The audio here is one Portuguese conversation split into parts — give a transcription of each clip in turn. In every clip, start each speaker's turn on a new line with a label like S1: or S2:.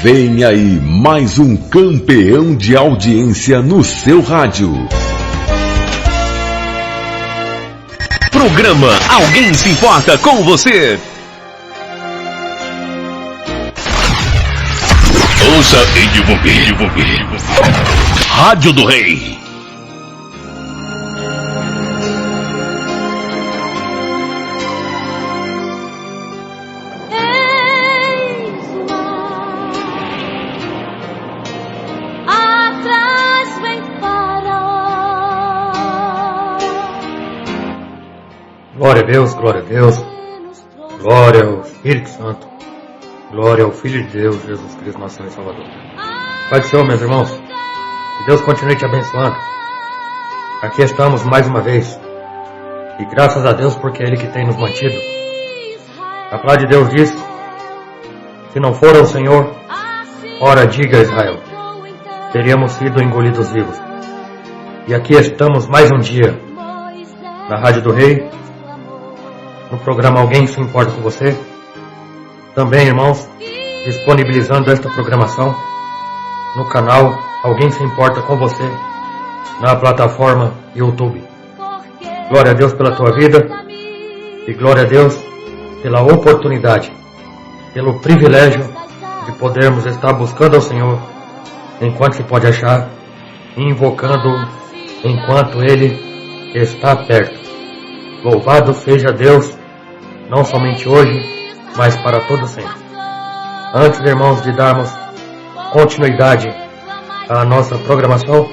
S1: Vem aí mais um campeão de audiência no seu rádio.
S2: Programa Alguém Se Importa com Você. Ouça e divulgue. Rádio do Rei.
S3: Glória a Deus, glória a Deus, glória ao Espírito Santo, glória ao Filho de Deus, Jesus Cristo, nosso Senhor e Salvador. Pai do Senhor, meus irmãos, que Deus continue te abençoando. Aqui estamos mais uma vez, e graças a Deus porque é Ele que tem nos mantido. A palavra de Deus diz, se não for o Senhor, ora diga Israel, teríamos sido engolidos vivos. E aqui estamos mais um dia, na Rádio do Rei, no programa Alguém Se Importa com Você. Também, irmãos, disponibilizando esta programação no canal Alguém Se Importa com Você, na plataforma YouTube. Glória a Deus pela tua vida e glória a Deus pela oportunidade, pelo privilégio de podermos estar buscando ao Senhor enquanto se pode achar e invocando enquanto Ele está perto. Louvado seja Deus, não somente hoje, mas para todo sempre. Antes, irmãos, de darmos continuidade à nossa programação,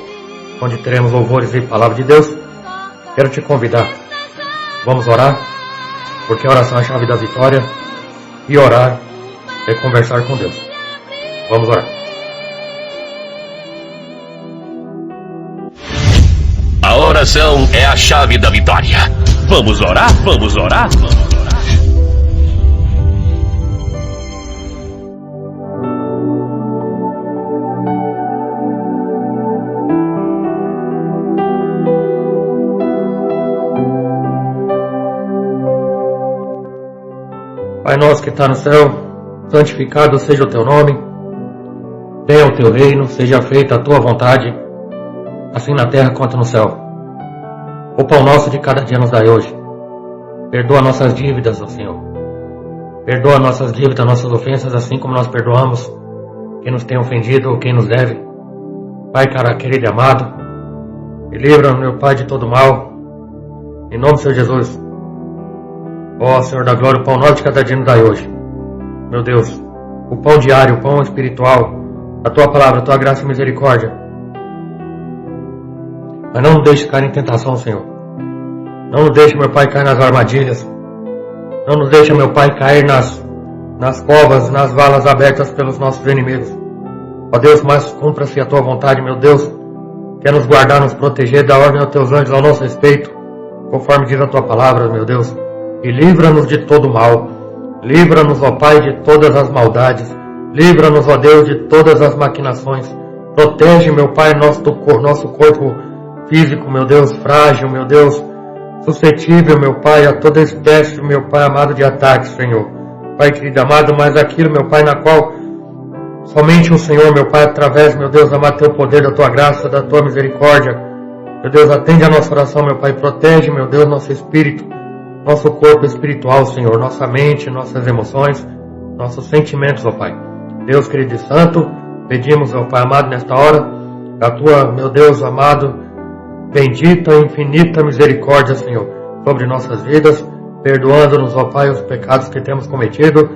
S3: onde teremos louvores e palavra de Deus, quero te convidar. Vamos orar, porque a oração é a chave da vitória, e orar é conversar com Deus. Vamos orar.
S2: A oração é a chave da vitória. Vamos orar? Vamos orar?
S3: Pai nosso que está no céu, santificado seja o teu nome, venha o teu reino, seja feita a tua vontade, assim na terra quanto no céu. O pão nosso de cada dia nos dai hoje. Perdoa nossas dívidas, ó Senhor. Perdoa nossas dívidas, nossas ofensas, assim como nós perdoamos quem nos tem ofendido ou quem nos deve. Pai, cara, querido e amado, e livra-nos, meu Pai, de todo mal, em nome do Senhor Jesus. Ó Senhor da glória, o pão nosso de cada dia nos dai hoje. Meu Deus, o pão diário, o pão espiritual, a tua palavra, a tua graça e misericórdia. Mas não nos deixe cair em tentação, Senhor. Não nos deixe, meu Pai, cair nas armadilhas. Não nos deixe, meu Pai, cair nas covas, nas valas abertas pelos nossos inimigos. Ó Deus, mas cumpra-se a tua vontade, meu Deus. Quer nos guardar, nos proteger, da ordem aos teus anjos ao nosso respeito, conforme diz a tua palavra, meu Deus. E livra-nos de todo mal. Livra-nos, ó Pai, de todas as maldades. Livra-nos, ó Deus, de todas as maquinações. Protege, meu Pai, nosso corpo físico, meu Deus, frágil, meu Deus, suscetível, meu Pai, a toda espécie, meu Pai amado, de ataques, Senhor. Pai querido amado, mas aquilo, meu Pai, na qual somente o Senhor, meu Pai, através, meu Deus, amado, teu poder, da tua graça, da tua misericórdia, meu Deus, atende a nossa oração, meu Pai, protege, meu Deus, nosso espírito, nosso corpo espiritual, Senhor, nossa mente, nossas emoções, nossos sentimentos, ó Pai. Deus querido e santo, pedimos, ó Pai amado, nesta hora, a tua, meu Deus amado, bendita e infinita misericórdia, Senhor, sobre nossas vidas, perdoando-nos, ó Pai, os pecados que temos cometido,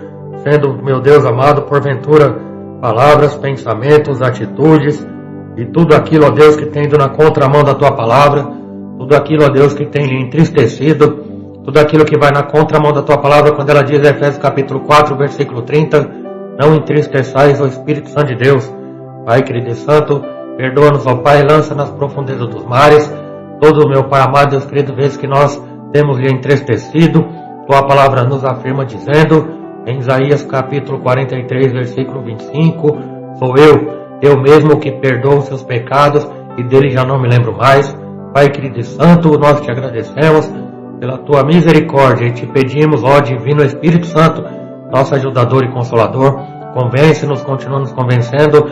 S3: sendo, meu Deus amado, porventura, palavras, pensamentos, atitudes, e tudo aquilo, ó Deus, que tem ido na contramão da Tua palavra, tudo aquilo, ó Deus, que tem lhe entristecido, tudo aquilo que vai na contramão da Tua palavra, quando ela diz, Efésios capítulo 4, versículo 30, não entristeçais o Espírito Santo de Deus. Pai querido e santo, perdoa-nos, ó Pai, lança nas profundezas dos mares, todo, meu Pai amado, Deus querido, vezes que nós temos lhe entristecido, Tua palavra nos afirma dizendo, em Isaías capítulo 43, versículo 25, sou eu mesmo que perdoo os seus pecados e dele já não me lembro mais. Pai querido e santo, nós te agradecemos pela Tua misericórdia e te pedimos, ó Divino Espírito Santo, nosso ajudador e consolador, convence-nos, continua nos convencendo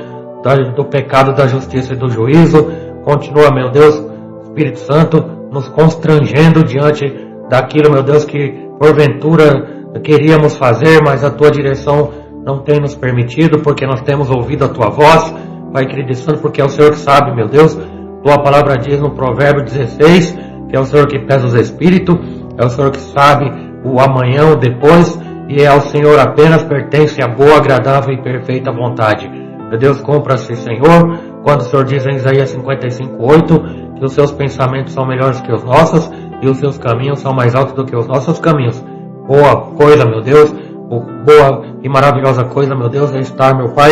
S3: do pecado, da justiça e do juízo. Continua, meu Deus, Espírito Santo, nos constrangendo diante daquilo, meu Deus, que porventura queríamos fazer, mas a Tua direção não tem nos permitido, porque nós temos ouvido a Tua voz, Pai querido e santo, porque é o Senhor que sabe, meu Deus. Tua palavra diz no Provérbio 16, que é o Senhor que pesa os espíritos, é o Senhor que sabe o amanhã, o depois, e ao Senhor apenas pertence a boa, agradável e perfeita vontade. Meu Deus, cumpra-se, Senhor, quando o Senhor diz em Isaías 55:8, que os seus pensamentos são melhores que os nossos, e os seus caminhos são mais altos do que os nossos caminhos. Boa coisa, meu Deus, boa e maravilhosa coisa, meu Deus, é estar, meu Pai,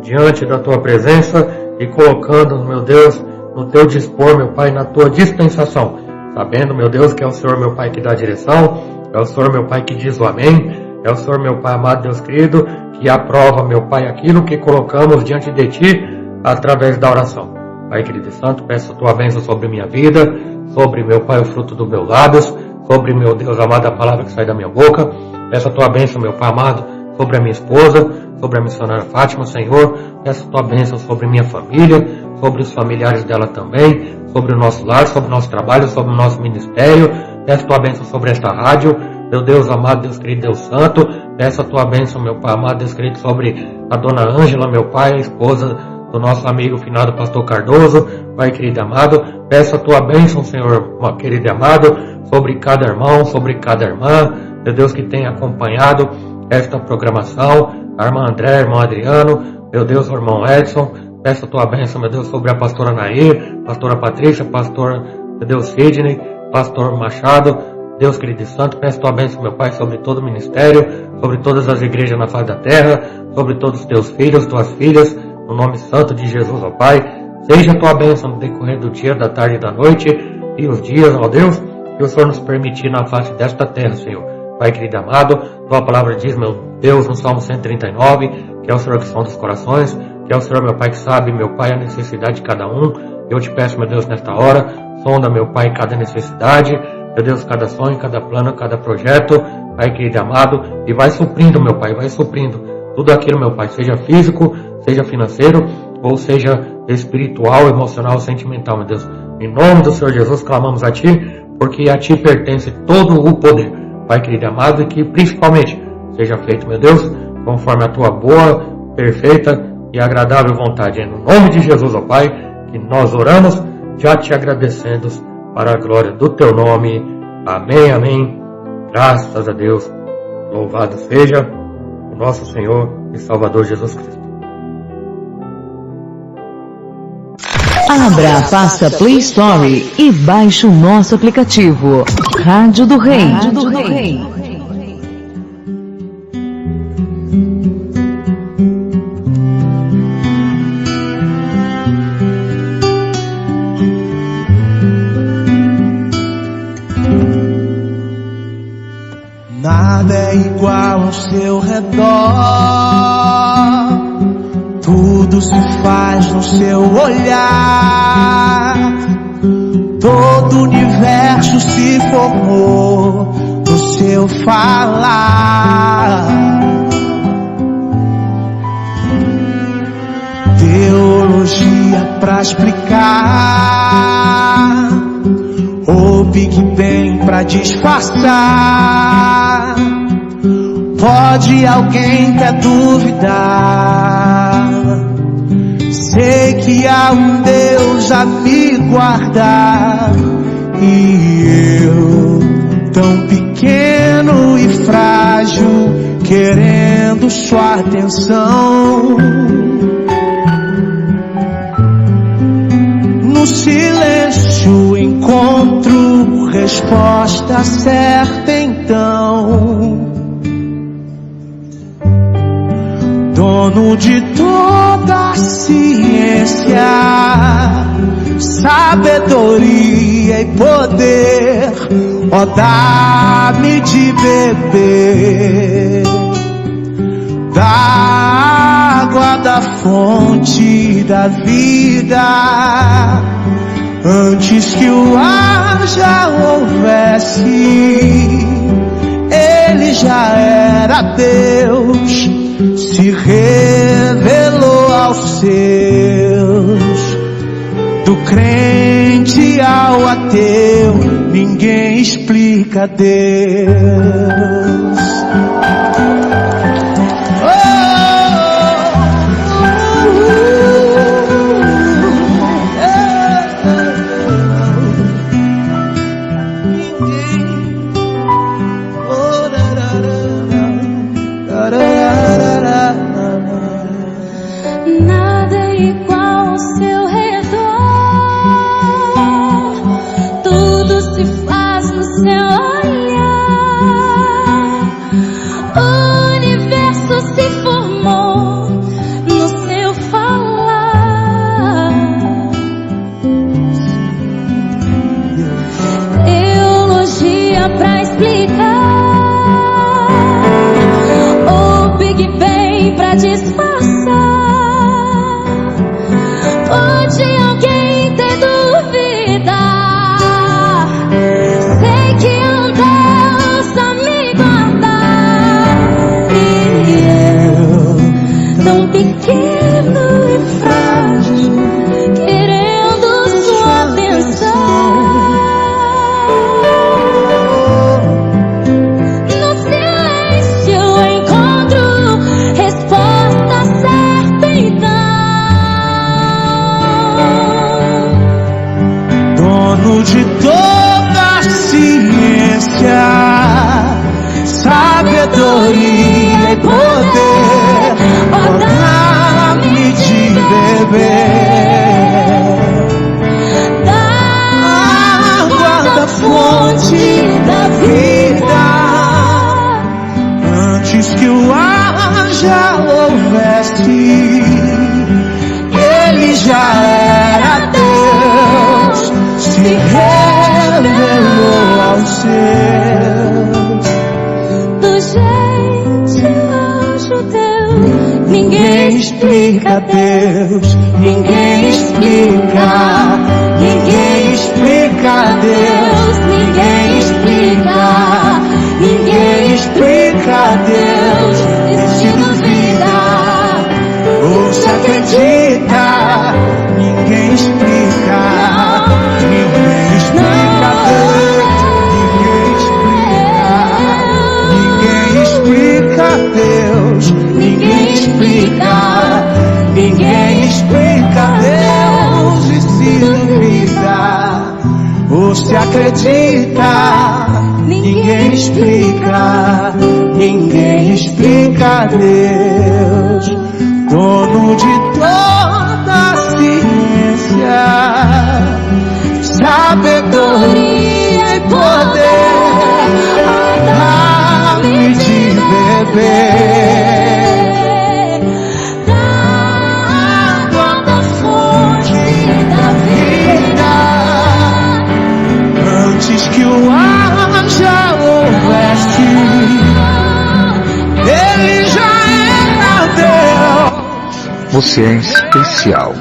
S3: diante da Tua presença e colocando, meu Deus, no Teu dispor, meu Pai, na Tua dispensação, sabendo, meu Deus, que é o Senhor, meu Pai, que dá a direção, é o Senhor, meu Pai, que diz o amém, é o Senhor, meu Pai amado, Deus querido, que aprova, meu Pai, aquilo que colocamos diante de Ti através da oração. Pai querido e santo, peço a Tua bênção sobre minha vida, sobre, meu Pai, o fruto dos meus lábios, sobre, meu Deus amado, a palavra que sai da minha boca. Peço a Tua bênção, meu Pai amado, sobre a minha esposa, sobre a missionária Fátima, Senhor. Peço a Tua bênção sobre minha família, sobre os familiares dela também, sobre o nosso lar, sobre o nosso trabalho, sobre o nosso ministério. Peço a Tua bênção sobre esta rádio, meu Deus amado, Deus querido, Deus santo. Peço a Tua bênção, meu Pai amado, Deus querido, sobre a Dona Ângela, meu Pai, a esposa do nosso amigo finado Pastor Cardoso, Pai querido e amado. Peço a Tua bênção, Senhor, querido e amado, sobre cada irmão, sobre cada irmã, meu Deus, que tem acompanhado esta programação, a irmã André, irmão Adriano, meu Deus, o irmão Edson. Peço a Tua bênção, meu Deus, sobre a pastora Nair, pastora Patrícia, pastor, meu Deus, Sidney, pastor Machado, Deus querido e santo. Peço a Tua bênção, meu Pai, sobre todo o ministério, sobre todas as igrejas na face da terra, sobre todos os Teus filhos, Tuas filhas, no nome santo de Jesus, ó Pai. Seja a Tua bênção no decorrer do dia, da tarde e da noite, e os dias, ó Deus, que o Senhor nos permitir na face desta terra, Senhor. Pai querido e amado, Tua palavra diz, meu Deus, no Salmo 139, que é o Senhor que sonda os corações, que é o Senhor, meu Pai, que sabe, meu Pai, a necessidade de cada um. Eu te peço, meu Deus, nesta hora, sonda, meu Pai, cada necessidade, meu Deus, cada sonho, cada plano, cada projeto, Pai querido e amado, e vai suprindo, meu Pai, vai suprindo tudo aquilo, meu Pai, seja físico, seja financeiro, ou seja espiritual, emocional, sentimental, meu Deus. Em nome do Senhor Jesus, clamamos a Ti, porque a Ti pertence todo o poder, Pai querido e amado, e que principalmente seja feito, meu Deus, conforme a Tua boa, perfeita e agradável vontade. É no nome de Jesus, ó Pai, que nós oramos, já Te agradecendo, para a glória do Teu nome. Amém, amém. Graças a Deus. Louvado seja o nosso Senhor e Salvador Jesus Cristo.
S4: Abra a pasta Play Store e baixe o nosso aplicativo Rádio do Rei.
S5: Nada é igual ao seu redor, tudo se faz no seu olhar, todo o universo se formou no seu falar. Teologia pra explicar, ou Big Bang pra disfarçar. Pode alguém quer duvidar? Sei que há um Deus a me guardar, e eu, tão pequeno e frágil, querendo sua atenção. No silêncio encontro resposta certa então. Dono de toda a ciência, sabedoria e poder, ó, dá-me de beber da água da fonte da vida, antes que o ar já houvesse, ele já era Deus, se aos seus. Do crente ao ateu, ninguém explica Deus.
S6: Nada é igual ao seu redor, tudo se faz no seu olhar. O universo se formou no seu falar. Teologia pra explicar, o Big Bang pra disfarçar. Pode alguém ter dúvida? Sei que um Deus a me guardar. E eu, tão pequeno e frágil, querendo sua atenção. No silêncio encontro resposta certa então.
S5: Dono de toda a ciência, sabedoria e poder, ó, dá-me de beber da água da fonte da vida. Antes que o ar já houvesse, ele já era Deus, se revelou aos seus.
S6: Do gentil ao judeu, ninguém explica Deus, ninguém explica, ninguém explica Deus, ninguém explica, ninguém explica Deus. E se duvida ou se acredita, ninguém explica, ninguém explica Deus, ninguém explica, ninguém explica Deus, ninguém explica, ninguém explica Deus. E se duvida ou se acredita, ninguém explica, ninguém explica Deus. Dono de toda a ciência, sabedoria e poder, dá-me de beber da água da fonte da vida. Antes que o ar já houvesse, ele já era Deus.
S7: Você é especial.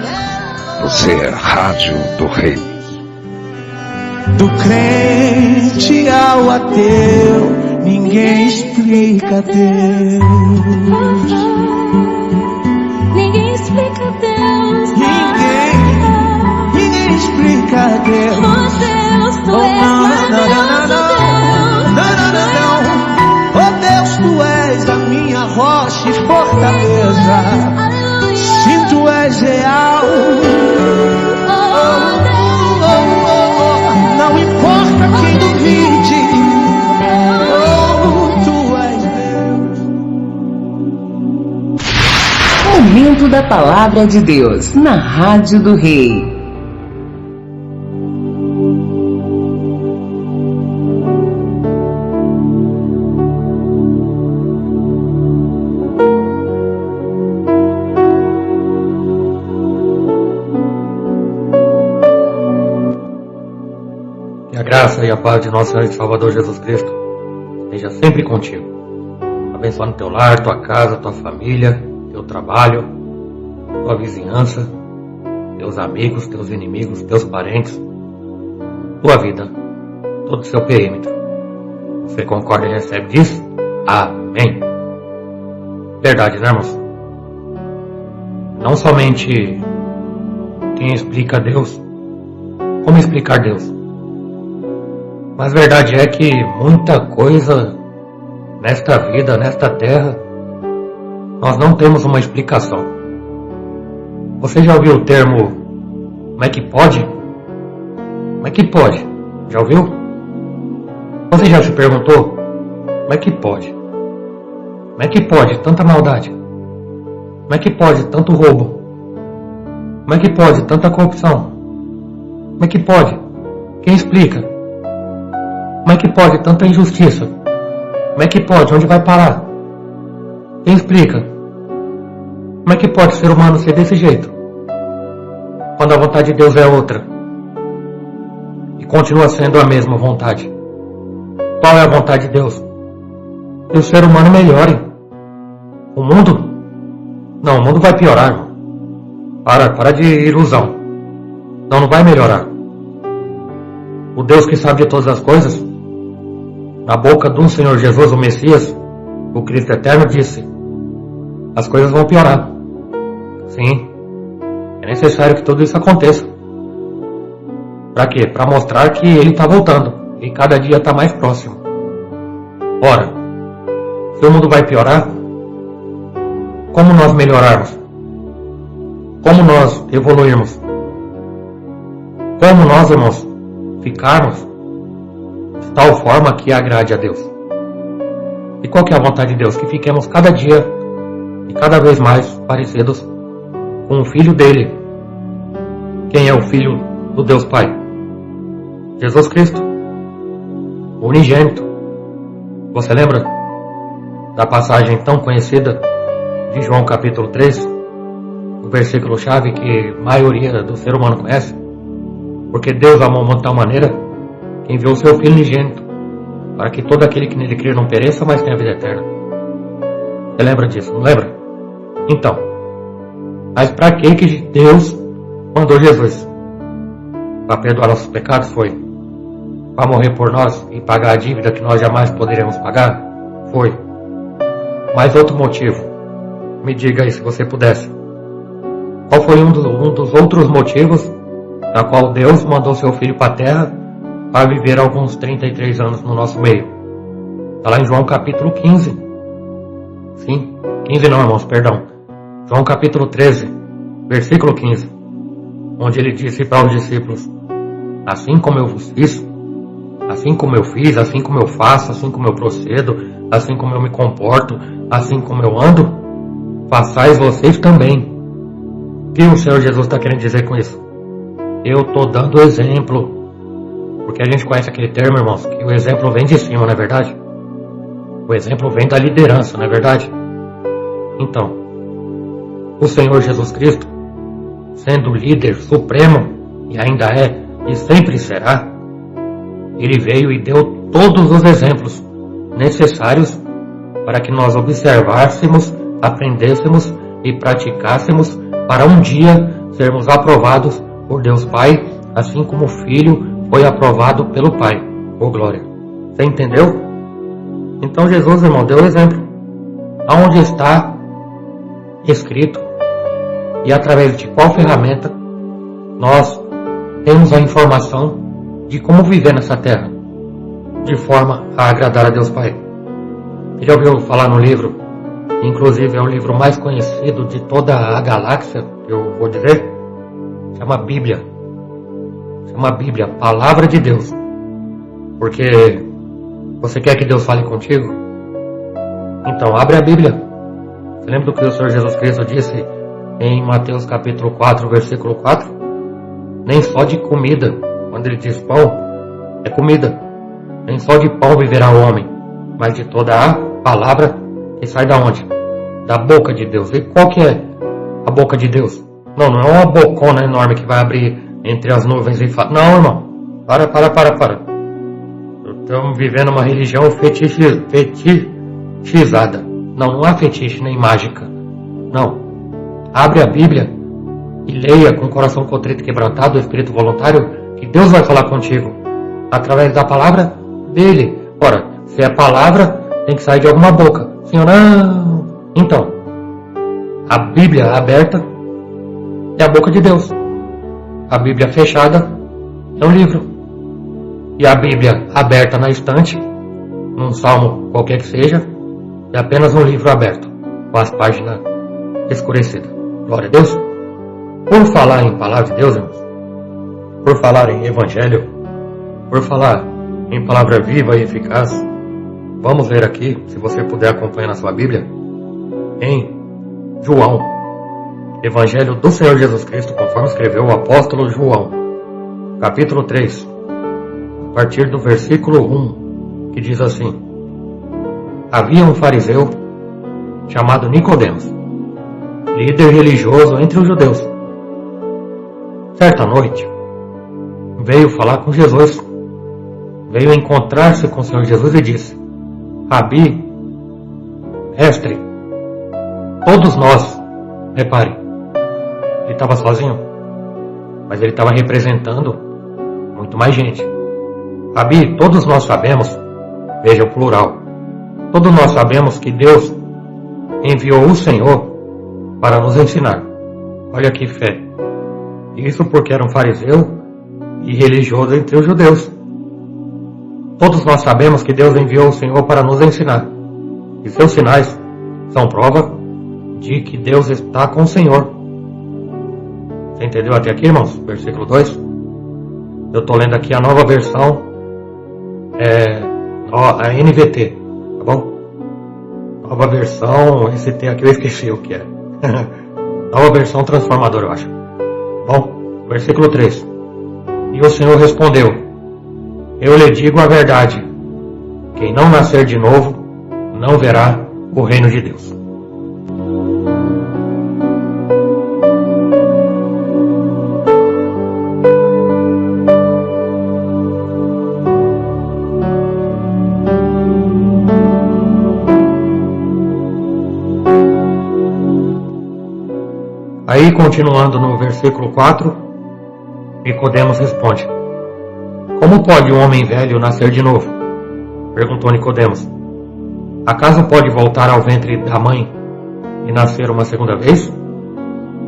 S7: Você é a Rádio do Rei.
S5: Do crente ao ateu, ninguém explica Deus.
S6: Ninguém explica Deus.
S5: Ninguém explica Deus.
S6: Oh Deus, tu
S5: Oh,
S6: és
S5: não,
S6: maravilhoso,
S5: não. Oh Deus, tu és a minha rocha e fortaleza. Se tu és real, não importa quem duvide. Oh, tu és Deus.
S4: Momento da Palavra de Deus, na Rádio do Rei.
S3: Que a graça e a paz de nosso Senhor e Salvador Jesus Cristo esteja sempre contigo, abençoando teu lar, tua casa, tua família, teu trabalho, tua vizinhança, teus amigos, teus inimigos, teus parentes, tua vida, todo o seu perímetro. Você concorda e recebe disso? Amém. Verdade, né, irmãos? não somente quem explica Deus, como explicar Deus. Mas a verdade é que muita coisa nesta vida, nesta terra, nós não temos uma explicação. Você já ouviu o termo, como é que pode? Como é que pode? Já ouviu? Você já se perguntou, como é que pode? Como é que pode tanta maldade? Como é que pode tanto roubo? Como é que pode tanta corrupção? Como é que pode? Quem explica? Como é que pode tanta injustiça? Como é que pode? Onde vai parar? Quem explica? Como é que pode o ser humano ser desse jeito? Quando a vontade de Deus é outra. E continua sendo a mesma vontade. Qual é a vontade de Deus? Que o ser humano melhore. O mundo? Não, o mundo vai piorar, irmão. Para de ilusão. Não vai melhorar. O Deus que sabe de todas as coisas, na boca do Senhor Jesus, o Messias, o Cristo Eterno, disse: as coisas vão piorar. Sim, é necessário que tudo isso aconteça. Para quê? Para mostrar que Ele está voltando e cada dia está mais próximo. Ora, se o mundo vai piorar, como nós melhorarmos? Como nós evoluirmos? Como nós, irmãos, ficarmos de tal forma que agrade a Deus? E qual que é a vontade de Deus? Que fiquemos cada dia e cada vez mais parecidos com o Filho dele. Quem é o Filho do Deus Pai? Jesus Cristo, o unigênito. Você lembra da passagem tão conhecida de João capítulo 3, o versículo chave que a maioria do ser humano conhece? Porque Deus amou de tal maneira que enviou o seu Filho unigênito, para que todo aquele que nele crer não pereça, mas tenha vida eterna. Você lembra disso, não lembra? Então, mas para que Deus mandou Jesus? Para perdoar nossos pecados? Foi. Para morrer por nós e pagar a dívida que nós jamais poderemos pagar? Foi. Mas outro motivo, me diga aí se você pudesse. Qual foi um dos outros motivos na qual Deus mandou seu Filho para a terra para viver alguns 33 anos no nosso meio? Está lá em João capítulo 15. Sim, 15 não, irmãos, perdão. João capítulo 13, versículo 15. Onde ele disse para os discípulos: assim como eu vos fiz, assim como eu fiz, assim como eu faço, assim como eu procedo, assim como eu me comporto, assim como eu ando, façais vocês também. O que o Senhor Jesus está querendo dizer com isso? Eu estou dando exemplo. Porque a gente conhece aquele termo, irmãos, que o exemplo vem de cima, não é verdade? O exemplo vem da liderança, não é verdade? Então, o Senhor Jesus Cristo, sendo o líder supremo, e ainda é, e sempre será, Ele veio e deu todos os exemplos necessários para que nós observássemos, aprendêssemos e praticássemos para um dia sermos aprovados por Deus Pai, assim como o Filho foi aprovado pelo Pai. Oh, glória! Você entendeu? Então Jesus, irmão, deu o exemplo. Aonde está escrito e através de qual ferramenta nós temos a informação de como viver nessa terra de forma a agradar a Deus Pai. Você já ouviu falar no livro, inclusive é o livro mais conhecido de toda a galáxia, eu vou dizer, chama Bíblia. Chama Bíblia, Palavra de Deus. Porque você quer que Deus fale contigo? Então abre a Bíblia. Você lembra do que o Senhor Jesus Cristo disse em Mateus capítulo 4, versículo 4? Nem só de comida, quando ele diz pão, é comida. Nem só de pão viverá o homem, mas de toda a palavra que sai da onde? Da boca de Deus. E qual que é a boca de Deus? Não é uma bocona enorme que vai abrir entre as nuvens e fala: não, irmão, para. Estamos vivendo uma religião fetichizada. Não há fetiche nem mágica. Não. Abre a Bíblia e leia com o coração contrito e quebrantado, o espírito voluntário, que Deus vai falar contigo através da palavra dele. Ora, se é palavra, tem que sair de alguma boca. Sim ou não? Então, a Bíblia aberta é a boca de Deus. A Bíblia fechada é um livro. E a Bíblia aberta na estante, num salmo qualquer que seja, é apenas um livro aberto, com as páginas escurecidas. Glória a Deus. Por falar em palavra de Deus, irmãos, por falar em evangelho, por falar em palavra viva e eficaz, vamos ler aqui, se você puder acompanhar na sua Bíblia, em João, Evangelho do Senhor Jesus Cristo, conforme escreveu o apóstolo João, capítulo 3, a partir do versículo 1, que diz assim: Havia um fariseu chamado Nicodemos, líder religioso entre os judeus. Certa noite, veio falar com Jesus, veio encontrar-se com o Senhor Jesus e disse: Rabi, mestre, todos nós, repare, ele estava sozinho, mas ele estava representando muito mais gente. Rabi, todos nós sabemos, veja o plural, todos nós sabemos que Deus enviou o Senhor para nos ensinar. Olha que fé. Isso porque era um fariseu e religioso entre os judeus. Todos nós sabemos que Deus enviou o Senhor para nos ensinar. E seus sinais são prova de que Deus está com o Senhor. Você entendeu até aqui, irmãos? Versículo 2. Eu estou lendo aqui a nova versão, a NVT, tá bom? Nova versão, esse T aqui eu esqueci o que é. Nova versão transformadora, eu acho. Bom, versículo 3. E o Senhor respondeu: Eu lhe digo a verdade, quem não nascer de novo, não verá o reino de Deus. Aí, continuando no versículo 4, Nicodemos responde: Como pode um homem velho nascer de novo? Perguntou Nicodemos. Acaso pode voltar ao ventre da mãe e nascer uma segunda vez?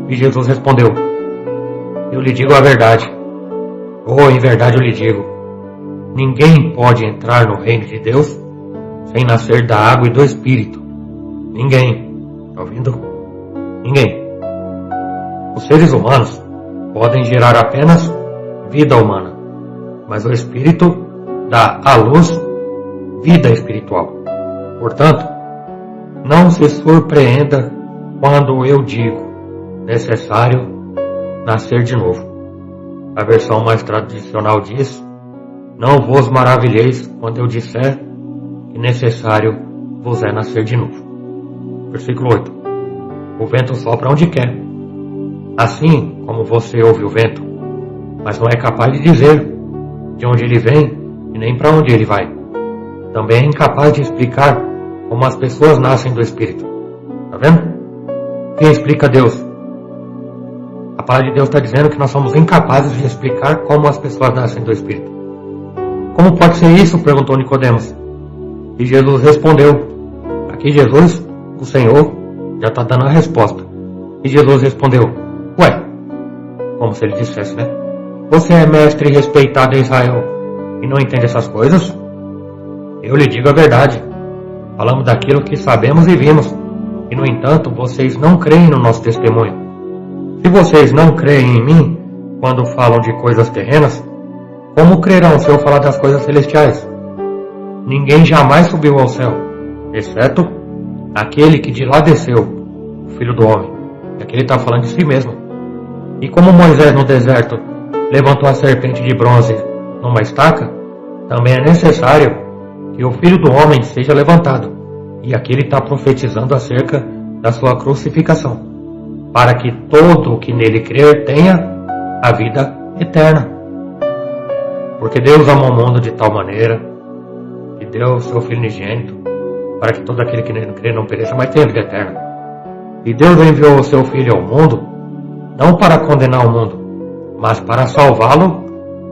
S3: E Jesus respondeu: Eu lhe digo a verdade, ou em verdade eu lhe digo, ninguém pode entrar no reino de Deus sem nascer da água e do Espírito. Ninguém. Está ouvindo? Ninguém. Os seres humanos podem gerar apenas vida humana, mas o Espírito dá à luz vida espiritual. Portanto, não se surpreenda quando eu digo necessário nascer de novo. A versão mais tradicional diz: Não vos maravilheis quando eu disser que necessário vos é nascer de novo. Versículo 8. O vento sopra onde quer, assim como você ouve o vento, mas não é capaz de dizer de onde ele vem e nem para onde ele vai. Também é incapaz de explicar como as pessoas nascem do Espírito. Está vendo? Quem explica Deus? A palavra de Deus está dizendo que nós somos incapazes de explicar como as pessoas nascem do Espírito. Como pode ser isso? Perguntou Nicodemos. E Jesus respondeu. Aqui Jesus, o Senhor, já está dando a resposta. E Jesus respondeu: Ué, como se ele dissesse, né? Você é mestre respeitado em Israel e não entende essas coisas? Eu lhe digo a verdade. Falamos daquilo que sabemos e vimos, e no entanto vocês não creem no nosso testemunho. Se vocês não creem em mim quando falam de coisas terrenas, como crerão se eu falar das coisas celestiais? Ninguém jamais subiu ao céu, exceto aquele que de lá desceu, o Filho do Homem. E aqui ele está falando de si mesmo. E como Moisés no deserto levantou a serpente de bronze numa estaca, também é necessário que o Filho do Homem seja levantado. E aqui ele está profetizando acerca da sua crucificação, para que todo o que nele crer tenha a vida eterna. Porque Deus amou o mundo de tal maneira que deu o seu Filho unigênito, para que todo aquele que nele crer não pereça, mas tenha vida eterna. E Deus enviou o seu Filho ao mundo, não para condenar o mundo, mas para salvá-lo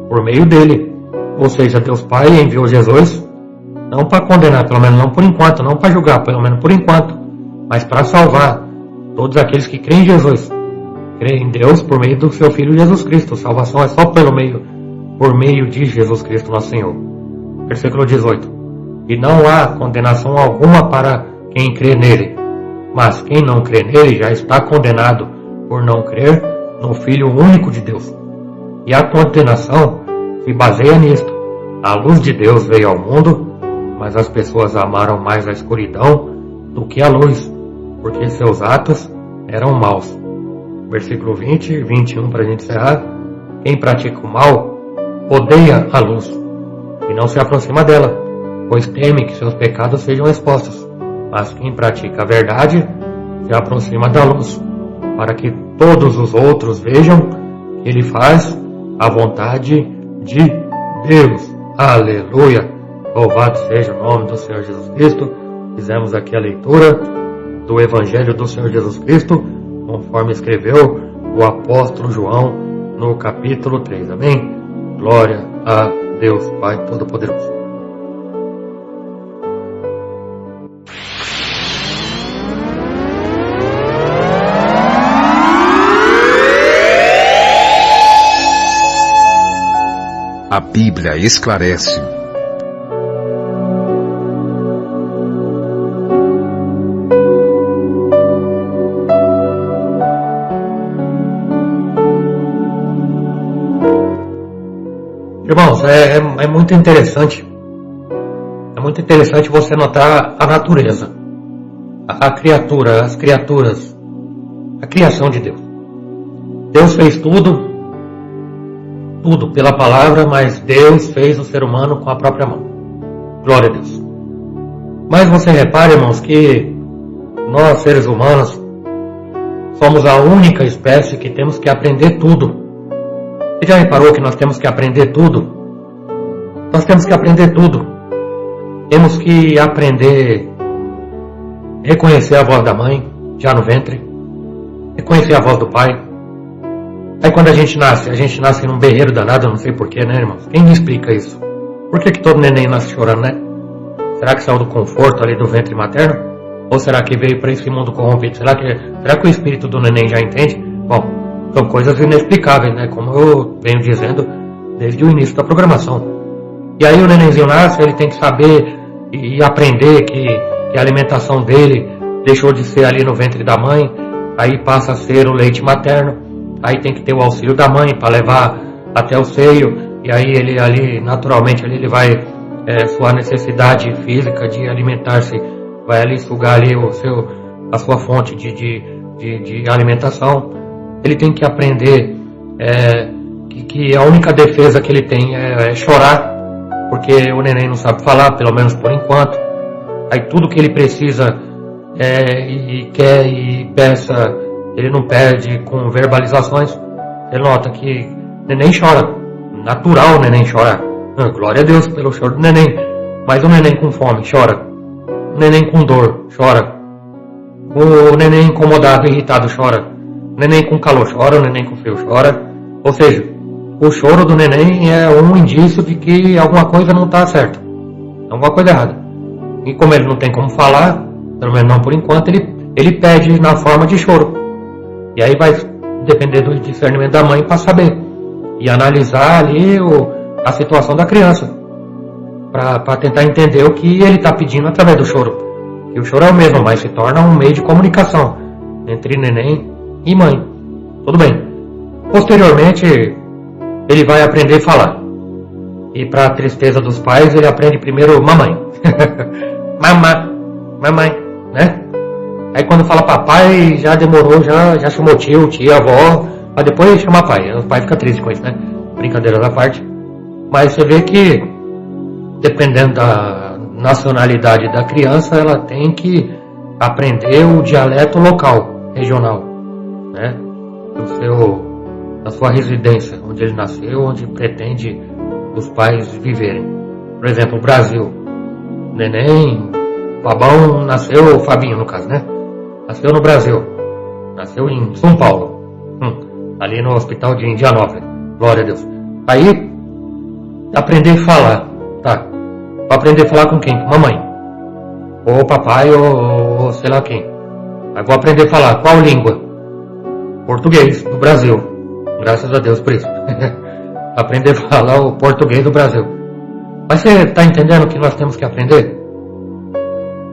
S3: por meio dele. Ou seja, Deus Pai enviou Jesus, não para condenar, pelo menos não por enquanto, não para julgar, pelo menos por enquanto, mas para salvar todos aqueles que creem em Jesus. Crer em Deus por meio do seu Filho Jesus Cristo. Salvação é só por meio de Jesus Cristo, nosso Senhor. Versículo 18. E não há condenação alguma para quem crê nele. Mas quem não crê nele já está condenado por não crer no Filho único de Deus. E a condenação se baseia nisto. A luz de Deus veio ao mundo, mas as pessoas amaram mais a escuridão do que a luz, porque seus atos eram maus. Versículo 20 e 21 para a gente encerrar. Quem pratica o mal odeia a luz e não se aproxima dela, pois teme que seus pecados sejam expostos. Mas quem pratica a verdade se aproxima da luz, para que todos os outros vejam que ele faz a vontade de Deus. Aleluia! Louvado seja o nome do Senhor Jesus Cristo. Fizemos aqui a leitura do Evangelho do Senhor Jesus Cristo, conforme escreveu o apóstolo João no capítulo 3. Amém? Glória a Deus Pai Todo-Poderoso.
S7: A Bíblia esclarece.
S3: Irmãos, é muito interessante. É muito interessante você notar a natureza, a criatura, as criaturas, a criação de Deus. Deus fez tudo pela palavra, mas Deus fez o ser humano com a própria mão. Glória a Deus. Mas você repare, irmãos, que nós, seres humanos, somos a única espécie que temos que aprender tudo. Você já reparou que nós temos que aprender tudo? Nós temos que aprender tudo. Temos que aprender a reconhecer a voz da mãe, já no ventre, reconhecer a voz do pai. Aí quando a gente nasce num berreiro danado, eu não sei porquê, né, irmãos? Quem me explica isso? Por que todo neném nasce chorando, né? Será que saiu do conforto ali do ventre materno? Ou será que veio para esse mundo corrompido? Será que o espírito do neném já entende? Bom, são coisas inexplicáveis, né? Como eu venho dizendo desde o início da programação. E aí o nenenzinho nasce, ele tem que saber e aprender que a alimentação dele deixou de ser ali no ventre da mãe, aí passa a ser o leite materno. Aí tem que ter o auxílio da mãe para levar até o seio. E aí ele ali, naturalmente, ele vai, sua necessidade física de alimentar-se, vai ali sugar ali a sua fonte de alimentação. Ele tem que aprender que a única defesa que ele tem é chorar, porque o neném não sabe falar, pelo menos por enquanto. Aí tudo que ele precisa e quer e peça, ele não perde com verbalizações. Ele nota que o neném chora. Natural o neném chorar. Glória a Deus pelo choro do neném. Mas o neném com fome chora. O neném com dor chora. O neném incomodado, irritado chora. O neném com calor chora. O neném com frio chora. Ou seja, o choro do neném é um indício de que alguma coisa não está certa. Alguma coisa errada. E como ele não tem como falar, pelo menos não por enquanto, ele pede na forma de choro. E aí vai depender do discernimento da mãe para saber e analisar ali a situação da criança, para tentar entender o que ele está pedindo através do choro. E o choro é o mesmo, mas se torna um meio de comunicação entre neném e mãe. Tudo bem. Posteriormente, ele vai aprender a falar. E para a tristeza dos pais, ele aprende primeiro mamãe. Mamãe, né? Aí quando fala papai, já demorou, já chamou tio, tia, avó, mas depois chama pai. O pai fica triste com isso, né? Brincadeira da parte. Mas você vê que, dependendo da nacionalidade da criança, ela tem que aprender o dialeto local, regional, né? Da sua residência, onde ele nasceu, onde pretende os pais viverem. Por exemplo, o Brasil. Neném, Fabão nasceu, Fabinho no caso, né? Nasceu no Brasil. Nasceu em São Paulo. Ali no hospital de Indianópolis. Glória a Deus. Aí, aprender a falar. Tá. Pra aprender a falar com quem? Com mamãe. Ou papai, ou sei lá quem. Aí vou aprender a falar. Qual língua? português do Brasil. Graças a Deus por isso. Aprender a falar o português do Brasil. Mas você está entendendo que nós temos que aprender?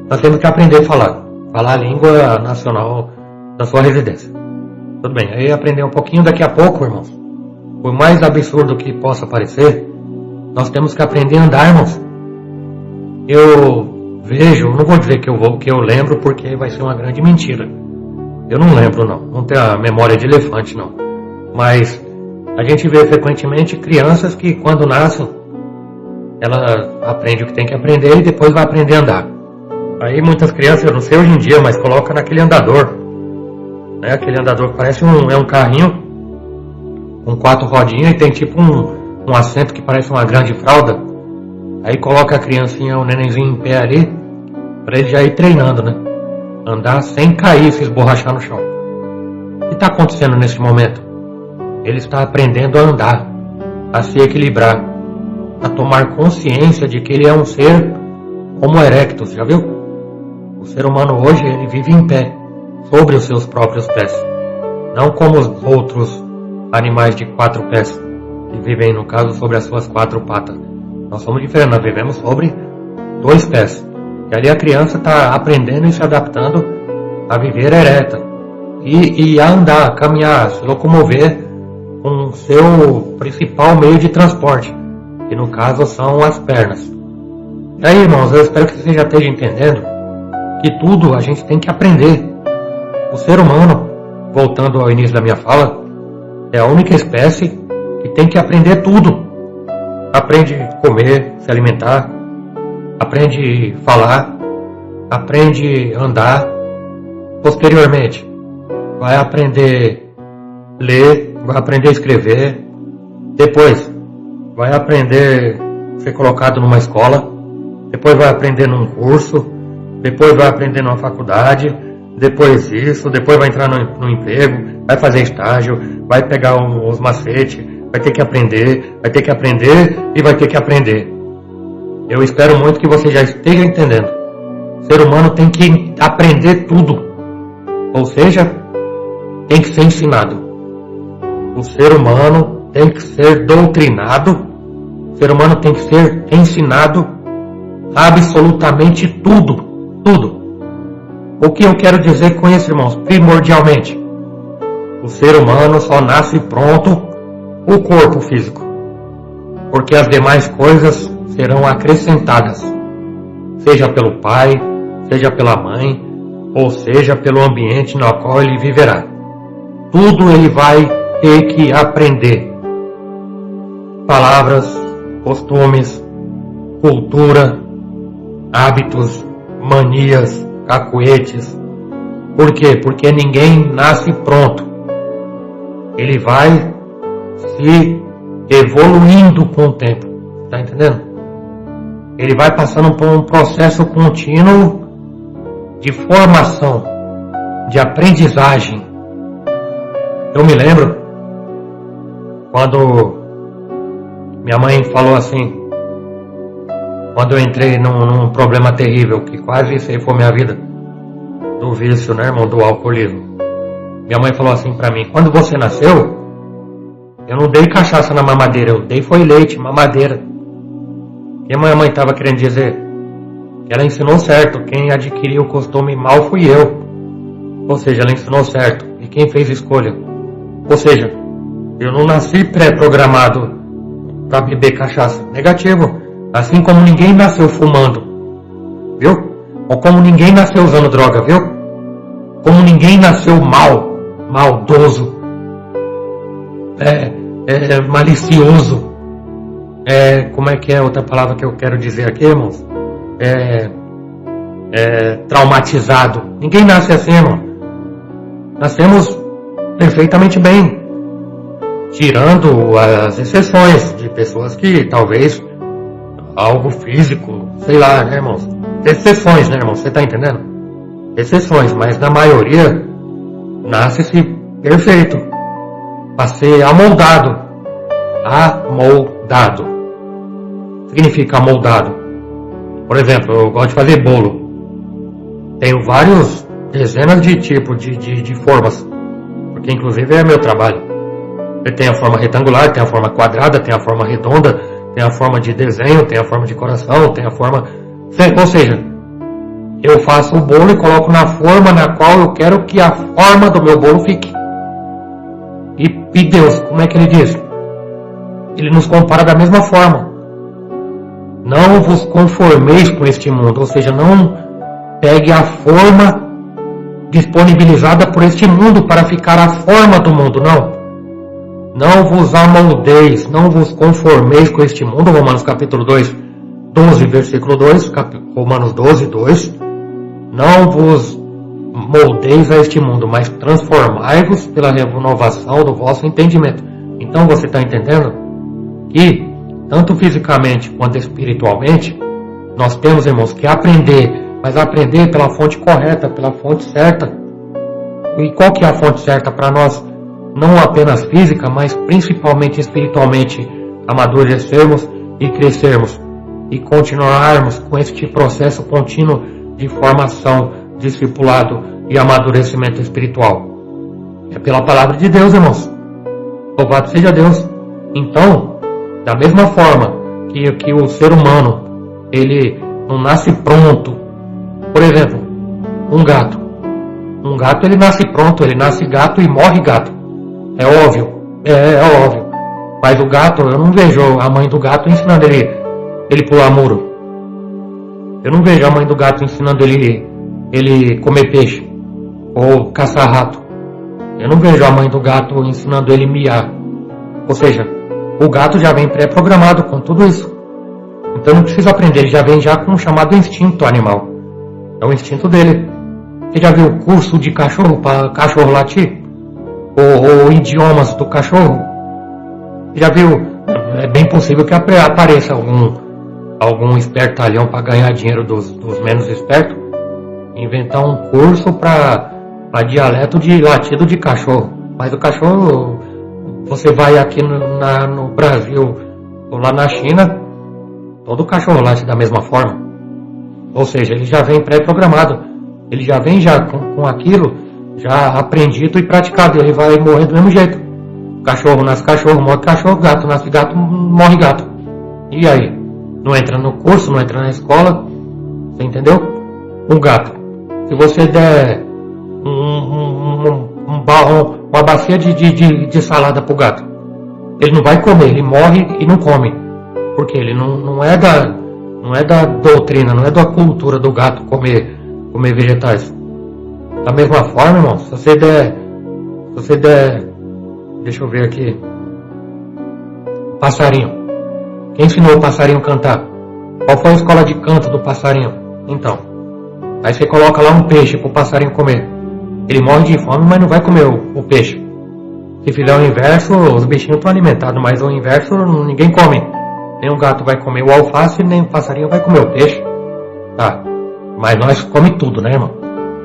S3: Nós temos que aprender a falar a língua nacional da sua residência. Tudo bem, aí aprender um pouquinho daqui a pouco, irmãos. Por mais absurdo que possa parecer, nós temos que aprender a andar, irmãos. Eu vejo, não vou dizer que eu lembro, porque vai ser uma grande mentira. Eu não lembro, não tenho a memória de elefante, não. Mas a gente vê frequentemente crianças que quando nascem, ela aprende o que tem que aprender e depois vai aprender a andar. Aí muitas crianças, eu não sei hoje em dia, mas coloca naquele andador, né? Aquele andador que parece um carrinho com 4 rodinhas e tem tipo um assento que parece uma grande fralda. Aí coloca a criancinha, o nenenzinho em pé ali, para ele já ir treinando, né? Andar sem cair, se esborrachar no chão. O que está acontecendo nesse momento? Ele está aprendendo a andar, a se equilibrar, a tomar consciência de que ele é um ser Homo erectus, já viu? O ser humano hoje, ele vive em pé, sobre os seus próprios pés. Não como os outros animais de 4 pés, que vivem, no caso, sobre as suas 4 patas. Nós somos diferentes, nós vivemos sobre 2 pés. E ali a criança está aprendendo e se adaptando a viver ereta. E a andar, a caminhar, a se locomover com o seu principal meio de transporte, que no caso são as pernas. E aí, irmãos, eu espero que você já esteja entendendo que tudo a gente tem que aprender. O ser humano, voltando ao início da minha fala, é a única espécie que tem que aprender tudo. Aprende a comer, se alimentar, aprende a falar, aprende a andar. Posteriormente, vai aprender a ler, vai aprender a escrever. Depois, vai aprender a ser colocado numa escola. Depois vai aprender num curso. Depois vai aprender numa faculdade. Depois isso, depois vai entrar no emprego, vai fazer estágio, vai pegar os macetes, vai ter que aprender e vai ter que aprender. Eu espero muito que você já esteja entendendo. O ser humano tem que aprender tudo. Ou seja, tem que ser ensinado. O ser humano tem que ser doutrinado. O ser humano tem que ser ensinado absolutamente tudo. Tudo. O que eu quero dizer com isso, irmãos? Primordialmente, o ser humano só nasce pronto o corpo físico, porque as demais coisas serão acrescentadas, seja pelo pai, seja pela mãe, ou seja pelo ambiente no qual ele viverá. Tudo ele vai ter que aprender. Palavras, costumes, cultura, hábitos, manias, cacuetes. Por quê? Porque ninguém nasce pronto. Ele vai se evoluindo com o tempo. Está entendendo? Ele vai passando por um processo contínuo de formação, de aprendizagem. Eu me lembro quando minha mãe falou assim, quando eu entrei num problema terrível, que quase ceifou minha vida, do vício, né, irmão, do alcoolismo. Minha mãe falou assim pra mim, quando você nasceu, eu não dei cachaça na mamadeira, eu dei foi leite, mamadeira. E a minha mãe estava querendo dizer que ela ensinou certo, quem adquiriu o costume mal fui eu. Ou seja, ela ensinou certo, e quem fez escolha. Ou seja, eu não nasci pré-programado para beber cachaça. Negativo. Assim como ninguém nasceu fumando, viu? Ou como ninguém nasceu usando droga, viu? Como ninguém nasceu maldoso, malicioso. Como é que é outra palavra que eu quero dizer aqui, irmãos? Traumatizado. Ninguém nasce assim, irmão. Nascemos perfeitamente bem, tirando as exceções de pessoas que talvez algo físico, sei lá, né, irmãos? Exceções, né, irmão? Você tá entendendo? Exceções, mas na maioria nasce-se perfeito para ser amoldado. Amoldado significa amoldado. Por exemplo, eu gosto de fazer bolo. Tenho vários, dezenas de tipos de formas, porque inclusive é meu trabalho. Ele tem a forma retangular, tem a forma quadrada, tem a forma redonda, tem a forma de desenho, tem a forma de coração, tem a forma... Ou seja, eu faço o bolo e coloco na forma na qual eu quero que a forma do meu bolo fique. E Deus, como é que ele diz? Ele nos compara da mesma forma. Não vos conformeis com este mundo, ou seja, não pegue a forma disponibilizada por este mundo para ficar a forma do mundo, não. Não vos amoldeis, não vos conformeis com este mundo, Romanos capítulo 2, 12, versículo 2, Romanos 12, 2. Não vos moldeis a este mundo, mas transformai-vos pela renovação do vosso entendimento. Então você está entendendo que, tanto fisicamente quanto espiritualmente, nós temos, irmãos, que aprender, mas aprender pela fonte correta, pela fonte certa. E qual que é a fonte certa para nós? Não apenas física, mas principalmente espiritualmente, amadurecermos e crescermos e continuarmos com este processo contínuo de formação, discipulado e amadurecimento espiritual. É pela palavra de Deus, irmãos. Louvado seja Deus. Então, da mesma forma que o ser humano, ele não nasce pronto. Por exemplo, um gato. Um gato, ele nasce pronto, ele nasce gato e morre gato. É óbvio, é óbvio. Mas o gato, eu não vejo a mãe do gato ensinando ele pular muro. Eu não vejo a mãe do gato ensinando ele comer peixe ou caçar rato. Eu não vejo a mãe do gato ensinando ele miar. Ou seja, o gato já vem pré-programado com tudo isso. Então não precisa aprender, ele já vem com o chamado instinto animal. É o instinto dele. Você já viu o curso de cachorro para cachorro latir? Ou idiomas do cachorro? Você já viu? É bem possível que apareça algum espertalhão para ganhar dinheiro dos menos espertos, inventar um curso para dialeto de latido de cachorro. Mas o cachorro, você vai aqui no Brasil ou lá na China, todo cachorro late da mesma forma. Ou seja, ele já vem pré-programado, ele já vem com aquilo já aprendido e praticado, ele vai morrer do mesmo jeito. Cachorro nasce cachorro, morre cachorro, gato nasce gato, morre gato. E aí? Não entra no curso, não entra na escola, você entendeu? Um gato, se você der uma bacia de salada pro gato, ele não vai comer, ele morre e não come. Porque ele não é da doutrina, não é da cultura do gato comer vegetais. Da mesma forma, irmão, se você der, deixa eu ver aqui, passarinho. Quem ensinou o passarinho a cantar? Qual foi a escola de canto do passarinho? Então, aí você coloca lá um peixe pro passarinho comer. Ele morre de fome, mas não vai comer o peixe. Se fizer o inverso, os bichinhos estão alimentados, mas o inverso ninguém come. Nem o gato vai comer o alface, nem o passarinho vai comer o peixe. Tá, mas nós come tudo, né, irmão?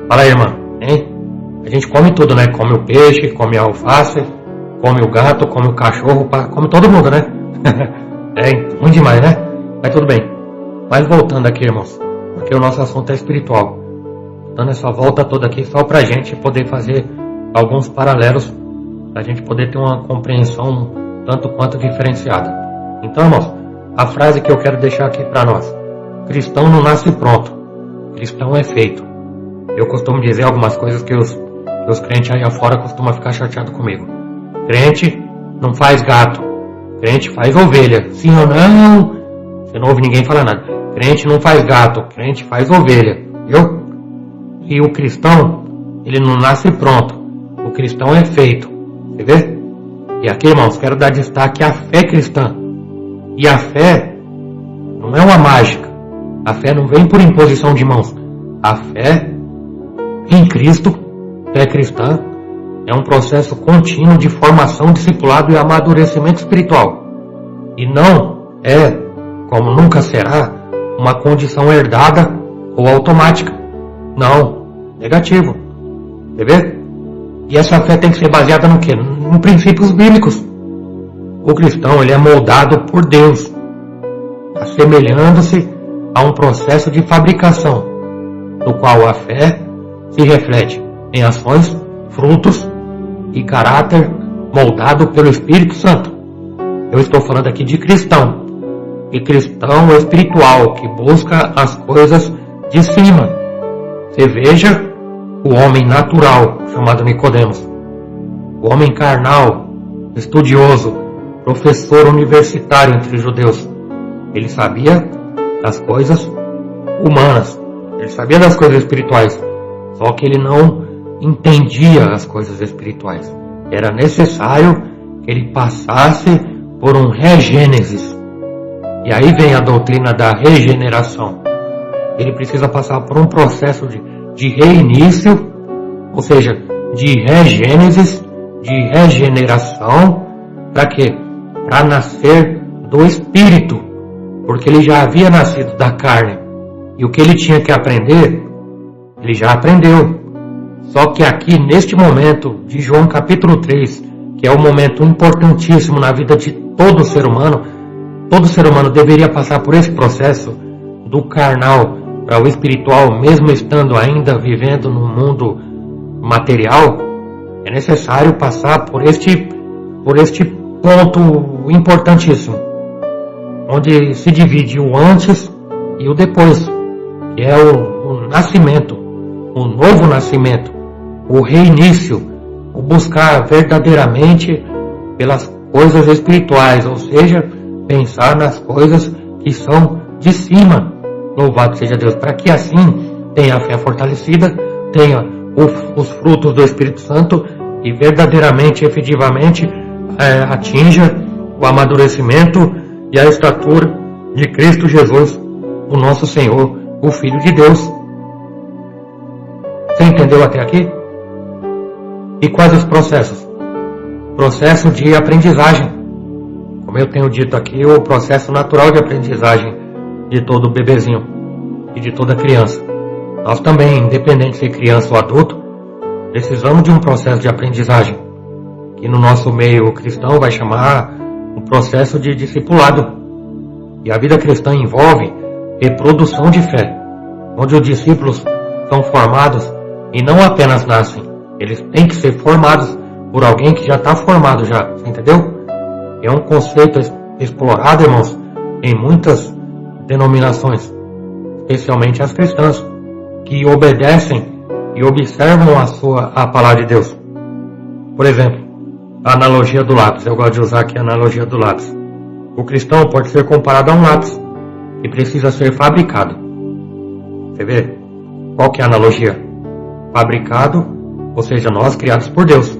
S3: Fala aí, irmão, hein? A gente come tudo, né? Come o peixe, come a alface, come o gato, come o cachorro, come todo mundo, né? É ruim demais, né? Mas tudo bem. Mas voltando aqui, irmãos, porque o nosso assunto é espiritual. Dando essa volta toda aqui só pra gente poder fazer alguns paralelos, pra gente poder ter uma compreensão tanto quanto diferenciada. Então, irmãos, a frase que eu quero deixar aqui pra nós: cristão não nasce pronto, cristão é feito. Eu costumo dizer algumas coisas que os crentes aí afora costumam ficar chateados comigo. Crente não faz gato, crente faz ovelha. Sim ou não? Você não ouve ninguém falar nada. Crente não faz gato, crente faz ovelha. Viu? E o cristão, ele não nasce pronto. O cristão é feito. Você vê? E aqui, irmãos, quero dar destaque à fé cristã. E a fé não é uma mágica. A fé não vem por imposição de mãos. A fé em Cristo, fé cristã, é um processo contínuo de formação, discipulado e amadurecimento espiritual. E não é, como nunca será, uma condição herdada ou automática. Não, negativo. Você vê? E essa fé tem que ser baseada no quê? Em princípios bíblicos. O cristão, ele é moldado por Deus, assemelhando-se a um processo de fabricação, no qual a fé se reflete em ações, frutos e caráter moldado pelo Espírito Santo. Eu estou falando aqui de cristão. E cristão espiritual, que busca as coisas de cima. Você veja o homem natural, chamado Nicodemos. O homem carnal, estudioso, professor universitário entre os judeus. Ele sabia das coisas humanas. Ele sabia das coisas espirituais. Só que ele não entendia as coisas espirituais. Era necessário que ele passasse por um regênesis. E aí vem a doutrina da regeneração. Ele precisa passar por um processo de reinício, ou seja, de regênesis, de regeneração. Para quê? Para nascer do Espírito. Porque ele já havia nascido da carne. E o que ele tinha que aprender, ele já aprendeu. Só que aqui, neste momento de João capítulo 3, que é um momento importantíssimo na vida de todo ser humano deveria passar por esse processo do carnal para o espiritual, mesmo estando ainda vivendo no mundo material. É necessário passar por este ponto importantíssimo, onde se divide o antes e o depois, que é o nascimento, o novo nascimento, o reinício, o buscar verdadeiramente pelas coisas espirituais, ou seja, pensar nas coisas que são de cima. Louvado seja Deus, para que assim tenha a fé fortalecida, tenha os frutos do Espírito Santo e verdadeiramente, efetivamente, atinja o amadurecimento e a estatura de Cristo Jesus, o nosso Senhor, o Filho de Deus. Você entendeu até aqui? E quais os processos? Processo de aprendizagem. Como eu tenho dito aqui, o processo natural de aprendizagem de todo bebezinho e de toda criança. Nós também, independente de ser criança ou adulto, precisamos de um processo de aprendizagem, que no nosso meio cristão vai chamar um processo de discipulado. E a vida cristã envolve reprodução de fé, onde os discípulos são formados e não apenas nascem. Eles têm que ser formados por alguém que já está formado já, entendeu? É um conceito explorado, irmãos, em muitas denominações, especialmente as cristãs, que obedecem e observam a palavra de Deus. Por exemplo, a analogia do lápis. Eu gosto de usar aqui a analogia do lápis. O cristão pode ser comparado a um lápis que precisa ser fabricado. Você vê? Qual que é a analogia? Fabricado, ou seja, nós criados por Deus,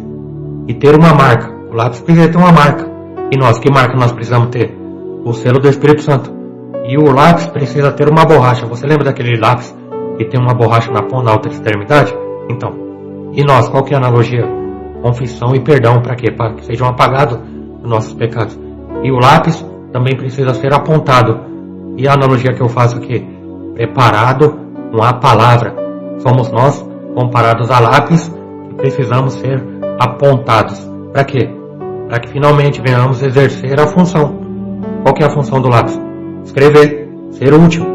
S3: e ter uma marca. O lápis precisa ter uma marca. E nós, que marca nós precisamos ter? O selo do Espírito Santo. E o lápis precisa ter uma borracha. Você lembra daquele lápis que tem uma borracha na ponta, na outra extremidade? Então, e nós, qual que é a analogia? Confissão e perdão, para quê? Para que sejam apagados os nossos pecados. E o lápis também precisa ser apontado. E a analogia que eu faço aqui? Preparado com a palavra. Somos nós comparados a lápis, que precisamos ser apontados. Para quê? Para que finalmente venhamos exercer a função. Qual que é a função do lápis? Escrever, ser útil.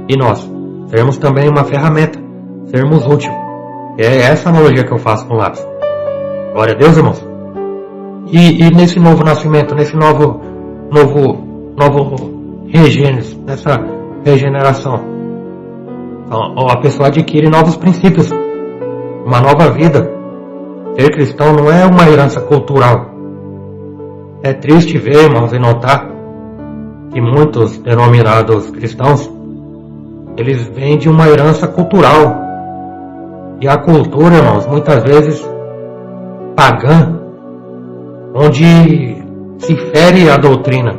S3: E nós, sermos também uma ferramenta, sermos útil. É essa analogia que eu faço com o lápis. Glória a Deus, irmãos. E nesse novo nascimento, nesse novo regênesis, nessa regeneração, a pessoa adquire novos princípios, uma nova vida. Ser cristão não é uma herança cultural. É triste ver, irmãos, e notar que muitos denominados cristãos, eles vêm de uma herança cultural. E a cultura, irmãos, muitas vezes pagã, onde se fere a doutrina,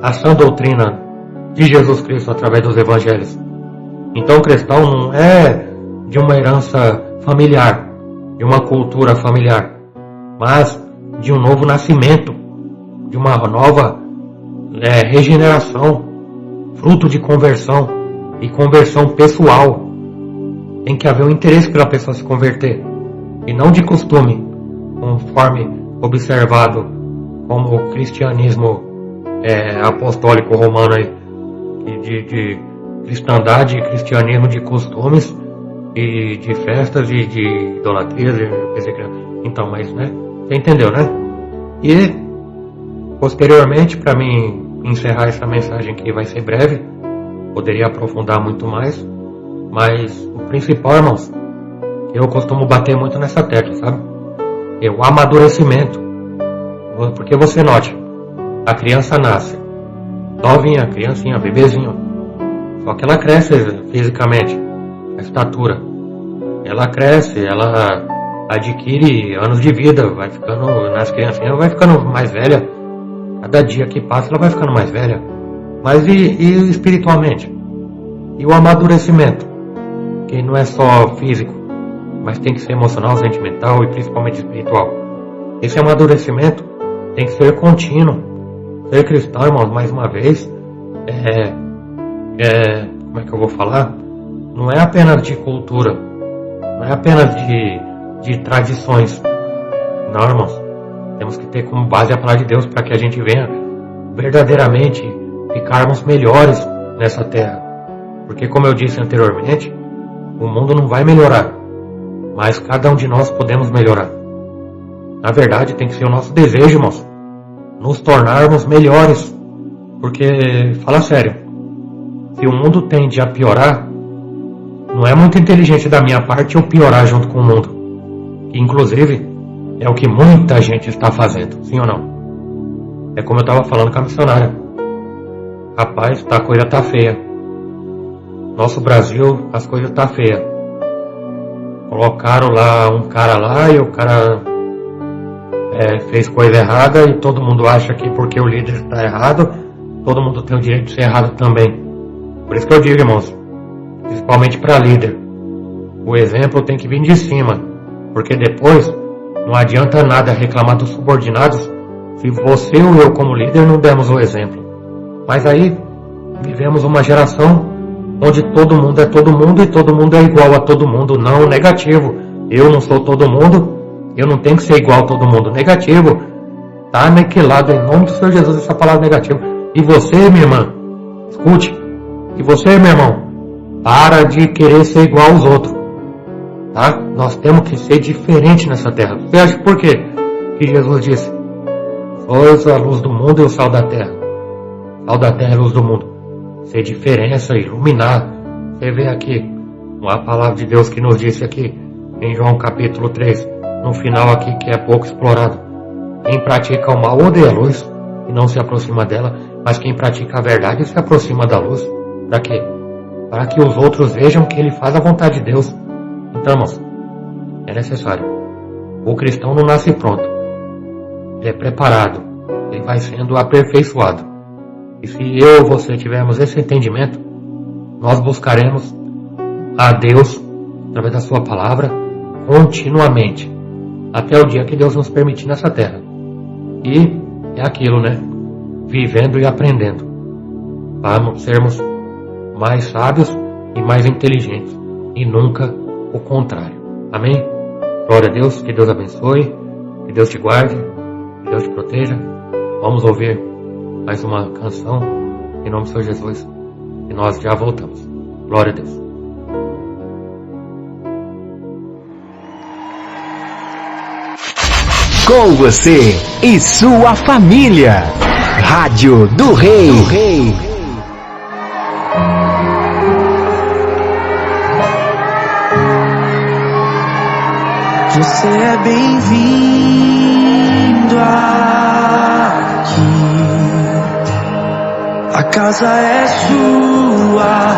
S3: a sã doutrina de Jesus Cristo através dos evangelhos. Então o cristão não é de uma herança familiar, de uma cultura familiar, mas de um novo nascimento, de uma nova regeneração, fruto de conversão e conversão pessoal. Tem que haver um interesse pela pessoa se converter, e não de costume, conforme observado como o cristianismo apostólico romano aí, de cristandade e cristianismo de costumes, e de festas e de idolatrias. Então, mas, né? Você entendeu, né? E, posteriormente, para mim encerrar essa mensagem que vai ser breve, poderia aprofundar muito mais, mas o principal, irmãos, eu costumo bater muito nessa tecla, sabe? É o amadurecimento. Porque você note, a criança nasce novinha, criancinha, bebezinho, só que ela cresce fisicamente, a estatura, ela cresce, ela adquire anos de vida, vai ficando, nas criancinhas vai ficando mais velha, cada dia que passa ela vai ficando mais velha. Mas e espiritualmente? E o amadurecimento, que não é só físico, mas tem que ser emocional, sentimental e principalmente espiritual. Esse amadurecimento tem que ser contínuo. Ser cristão, irmãos, mais uma vez, como é que eu vou falar? Não é apenas de cultura, não é apenas de tradições. Não, irmãos, temos que ter como base a palavra de Deus para que a gente venha verdadeiramente ficarmos melhores nessa terra. Porque, como eu disse anteriormente, o mundo não vai melhorar, mas cada um de nós podemos melhorar. Na verdade, tem que ser o nosso desejo, irmãos, nos tornarmos melhores. Porque, fala sério, se o mundo tende a piorar, não é muito inteligente da minha parte eu piorar junto com o mundo, que inclusive é o que muita gente está fazendo, sim ou não? É como eu estava falando com a missionária. Rapaz, a coisa tá feia. Nosso Brasil, as coisas tá feia. Colocaram lá um cara lá e o cara fez coisa errada e todo mundo acha que porque o líder está errado, todo mundo tem o direito de ser errado também. Por isso que eu digo, irmãos, principalmente para líder, o exemplo tem que vir de cima, porque depois não adianta nada reclamar dos subordinados se você ou eu como líder não demos o exemplo. Mas aí vivemos uma geração onde todo mundo é todo mundo e todo mundo é igual a todo mundo. Não, negativo. Eu não sou todo mundo, eu não tenho que ser igual a todo mundo. Negativo. Tá aniquilado em nome do Senhor Jesus essa palavra negativa. E você, minha irmã, escute. E você, meu irmão, para de querer ser igual aos outros. Tá? Nós temos que ser diferente nessa terra. Você acha por quê? Que Jesus disse: sois a luz do mundo e o sal da terra. Sal da terra é a luz do mundo. Ser diferença, iluminar. Você vê aqui uma palavra de Deus que nos disse aqui em João capítulo 3, no final aqui, que é pouco explorado: quem pratica o mal odeia a luz e não se aproxima dela, mas quem pratica a verdade se aproxima da luz. Para quê? Para que os outros vejam que ele faz a vontade de Deus. Então, irmãos, é necessário. O cristão não nasce pronto, ele é preparado, ele vai sendo aperfeiçoado. E se eu ou você tivermos esse entendimento, nós buscaremos a Deus através da sua palavra continuamente, até o dia que Deus nos permitir nessa terra. E é aquilo, né? Vivendo e aprendendo, para sermos mais sábios e mais inteligentes, e nunca o contrário. Amém? Glória a Deus, que Deus abençoe, que Deus te guarde, que Deus te proteja. Vamos ouvir mais uma canção em nome do Senhor Jesus e nós já voltamos. Glória a Deus.
S8: Com você e sua família. Rádio do Rei.
S5: Você é bem-vindo aqui. A casa é sua,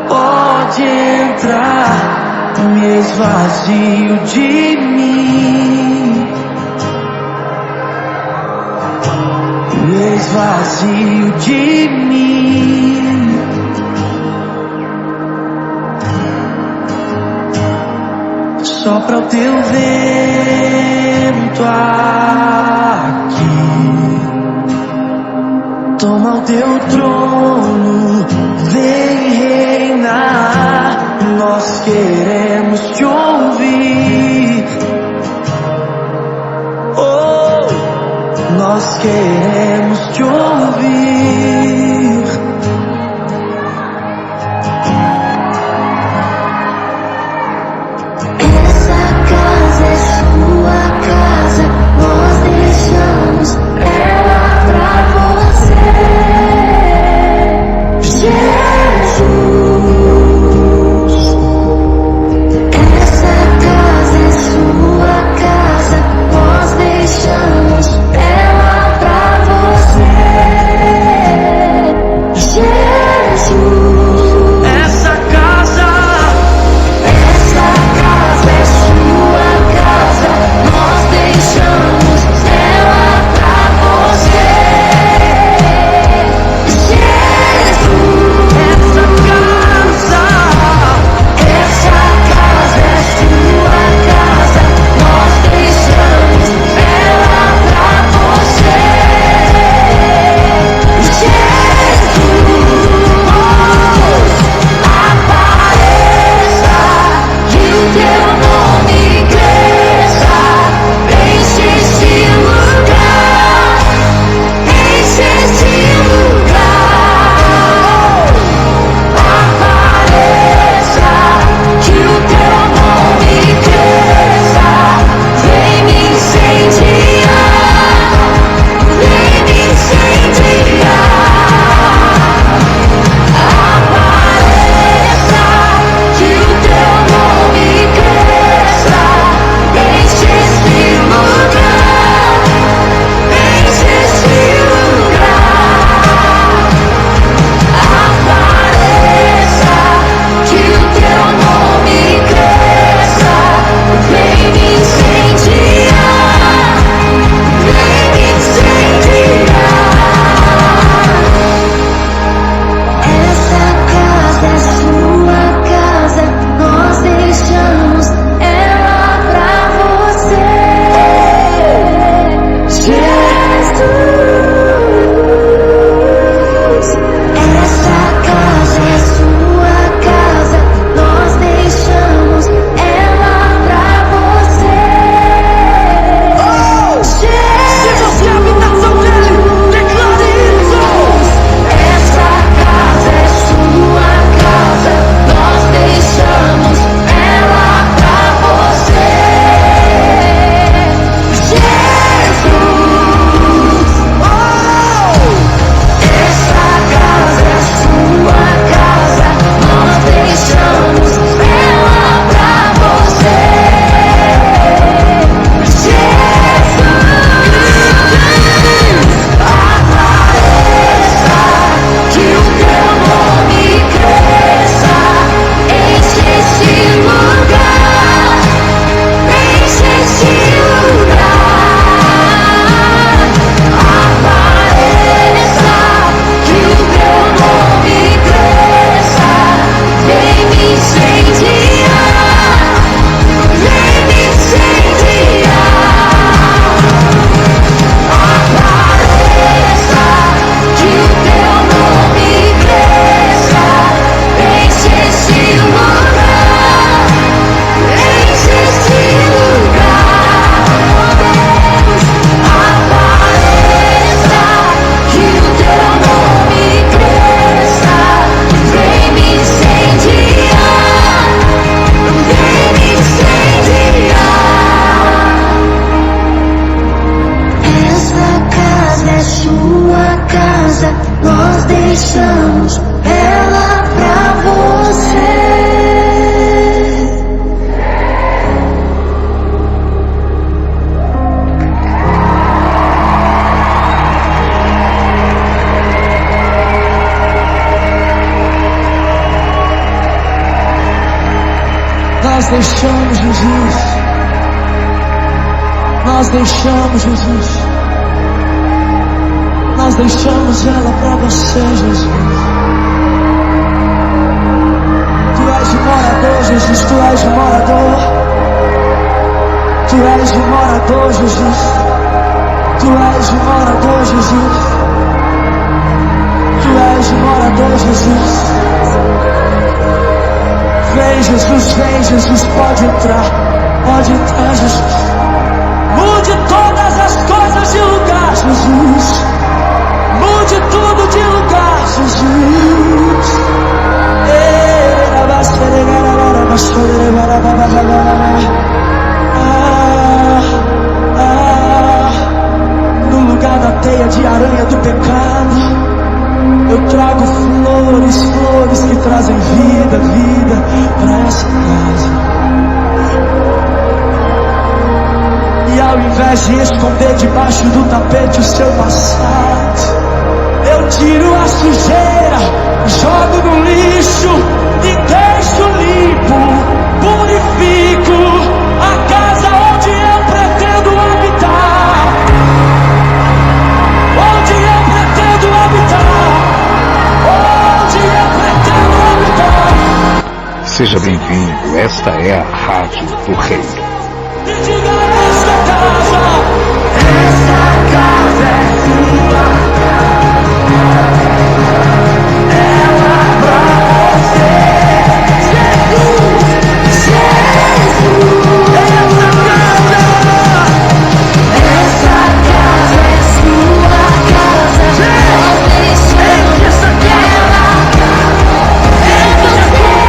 S5: pode entrar. Me esvazio de mim, me esvazio de mim. Sopra o teu vento aqui, toma o teu trono, vem reinar. Nós queremos te ouvir, oh, nós queremos te ouvir. Nós deixamos Jesus. Nós deixamos Jesus. Nós deixamos ela pra você, Jesus. Tu és o morador, Jesus. Tu és o morador. Tu és o morador, Jesus. Tu és o morador, Jesus. Tu és o morador, Jesus. Vem, Jesus, vem, Jesus, pode entrar, Jesus. Mude todas as coisas de lugar, Jesus. Mude tudo de lugar, Jesus. No lugar da teia de aranha do pecado, eu trago flores, flores que trazem vida, vida para essa casa. E ao invés de esconder debaixo do tapete o seu passado, eu tiro a sujeira, jogo no lixo e deixo limpo, purifico a casa onde eu pretendo habitar. Onde eu pretendo habitar. Onde eu pretendo habitar.
S7: Seja bem-vindo, esta é a Rádio do Rei.
S5: E diga esta casa. Essa casa é sua casa. Ela pra você. Jesus, Jesus. Essa casa é sua casa. Nós deixamos essa casa. É você, Jesus.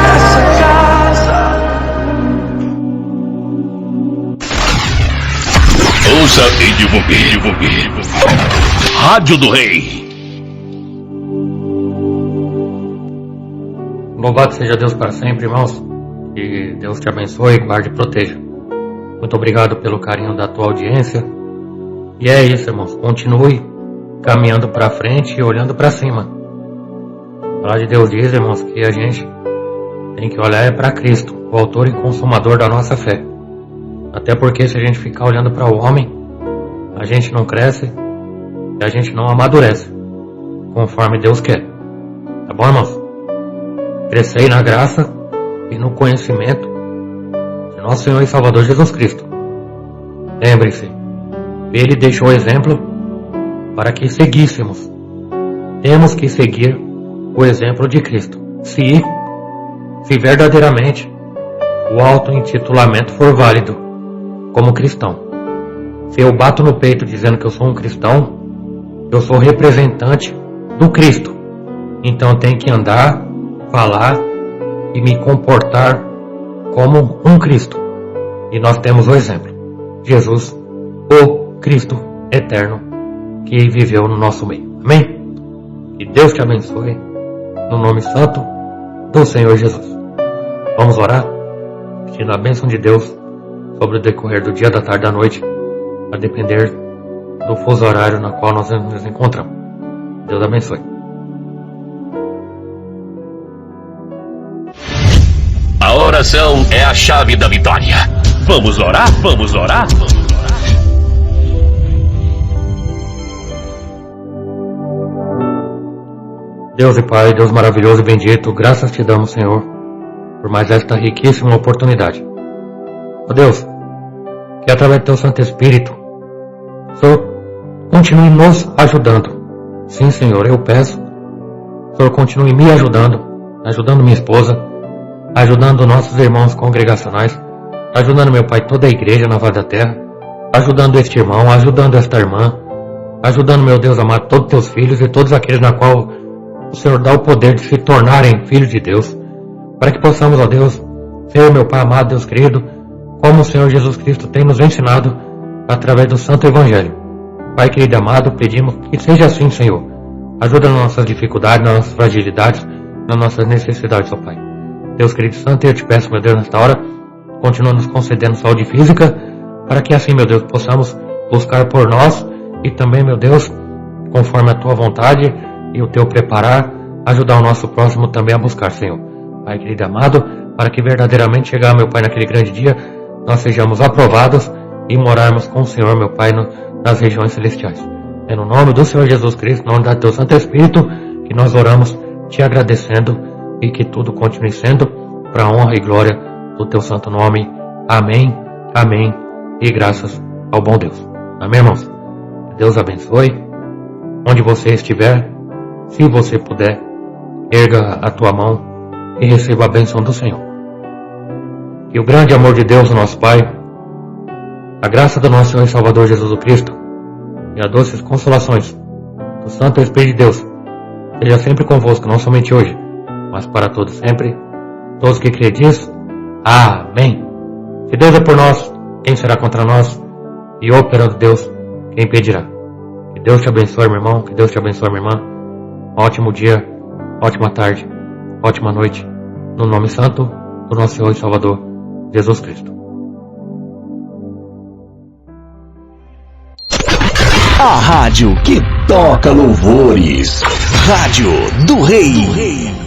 S5: Essa casa.
S2: Ouça e divulgue. Rádio do Rei.
S3: Louvado seja Deus para sempre, irmãos. Que Deus te abençoe, guarde e proteja. Muito obrigado pelo carinho da tua audiência. E é isso, irmãos. Continue caminhando para frente e olhando para cima. A palavra de Deus diz, irmãos, que a gente tem que olhar para Cristo, o autor e consumador da nossa fé. Até porque se a gente ficar olhando para o homem, a gente não cresce e a gente não amadurece, conforme Deus quer. Tá bom, irmãos? Crescei na graça e no conhecimento de nosso Senhor e Salvador Jesus Cristo. Lembre-se, Ele deixou exemplo para que seguíssemos. Temos que seguir o exemplo de Cristo. Se verdadeiramente o auto-intitulamento for válido como cristão. Se eu bato no peito dizendo que eu sou um cristão, eu sou representante do Cristo. Então eu tenho que andar, falar e me comportar como um Cristo. E nós temos o exemplo. Jesus, o Cristo eterno, que viveu no nosso meio. Amém? Que Deus te abençoe, no nome santo do Senhor Jesus. Vamos orar? pedindo a bênção de Deus sobre o decorrer do dia, da tarde, da noite, a depender do fuso horário na qual nós nos encontramos. Deus abençoe.
S2: A oração é a chave da vitória. Vamos orar? Vamos orar? Vamos orar.
S3: Deus e Pai, Deus maravilhoso e bendito, graças te damos, Senhor, por mais esta riquíssima oportunidade. Ó Deus, que através do Teu Santo Espírito, o Senhor continue nos ajudando. Sim, Senhor, eu peço, o Senhor continue me ajudando, ajudando minha esposa, ajudando nossos irmãos congregacionais, ajudando, meu Pai, toda a igreja na Vale da Terra, ajudando este irmão, ajudando esta irmã, ajudando, meu Deus amado, todos os Teus filhos e todos aqueles na qual o Senhor dá o poder de se tornarem filhos de Deus, para que possamos, ó Deus, ser, meu Pai amado, Deus querido, como o Senhor Jesus Cristo tem nos ensinado através do Santo Evangelho. Pai querido e amado, pedimos que seja assim, Senhor. Ajuda nas nossas dificuldades, nas nossas fragilidades, nas nossas necessidades, ó Pai. Deus querido Santo, eu te peço, meu Deus, nesta hora, continua nos concedendo saúde física, para que assim, meu Deus, possamos buscar por nós e também, meu Deus, conforme a Tua vontade e o Teu preparar, ajudar o nosso próximo também a buscar, Senhor. Pai querido e amado, para que verdadeiramente chegar, meu Pai, naquele grande dia, nós sejamos aprovados e morarmos com o Senhor, meu Pai, nas regiões celestiais. É no nome do Senhor Jesus Cristo, na unidade do Teu Santo Espírito, que nós oramos, te agradecendo e que tudo continue sendo para a honra e glória do Teu santo nome. Amém, amém e graças ao bom Deus. Amém, irmãos? Que Deus abençoe. Onde você estiver, se você puder, erga a tua mão e receba a bênção do Senhor. Que o grande amor de Deus, nosso Pai, a graça do nosso Senhor e Salvador Jesus Cristo e as doces consolações do Santo Espírito de Deus seja sempre convosco, não somente hoje, mas para todos sempre. Todos que crêem diz, amém. Se Deus é por nós, quem será contra nós? E operando Deus, quem impedirá? Que Deus te abençoe, meu irmão, que Deus te abençoe, minha irmã. Ótimo dia, ótima tarde, ótima noite, no nome santo do nosso Senhor e Salvador, Jesus Cristo.
S8: A rádio que toca louvores. Rádio do Rei.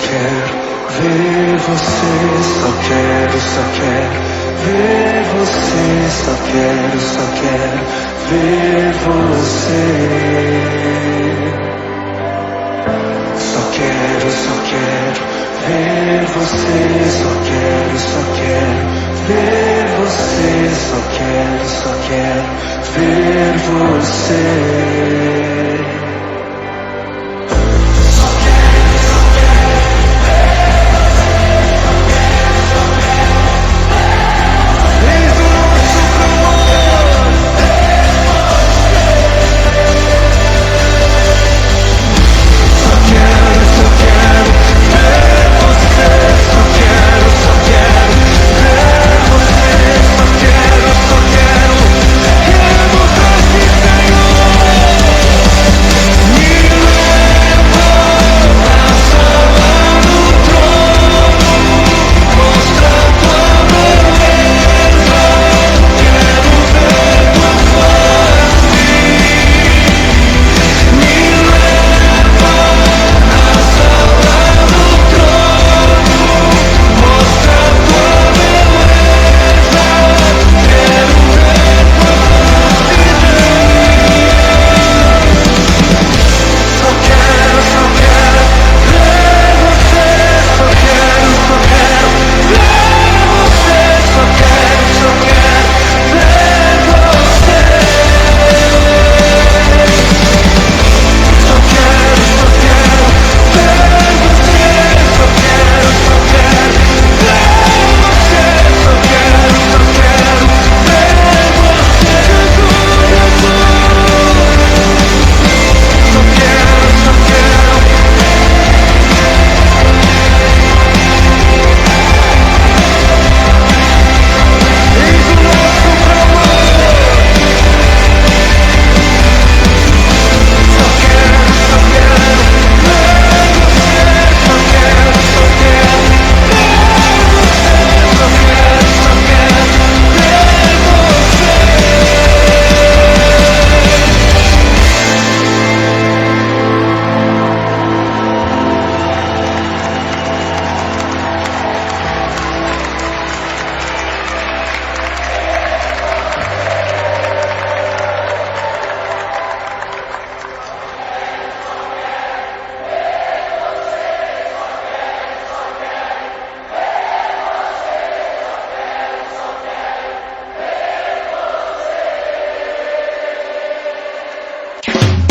S5: quero ver você, só quero ver você, só quero ver você. Só quero ver você, só quero ver você, só quero ver você.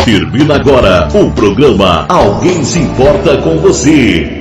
S1: Termina agora o programa Alguém Se Importa com Você.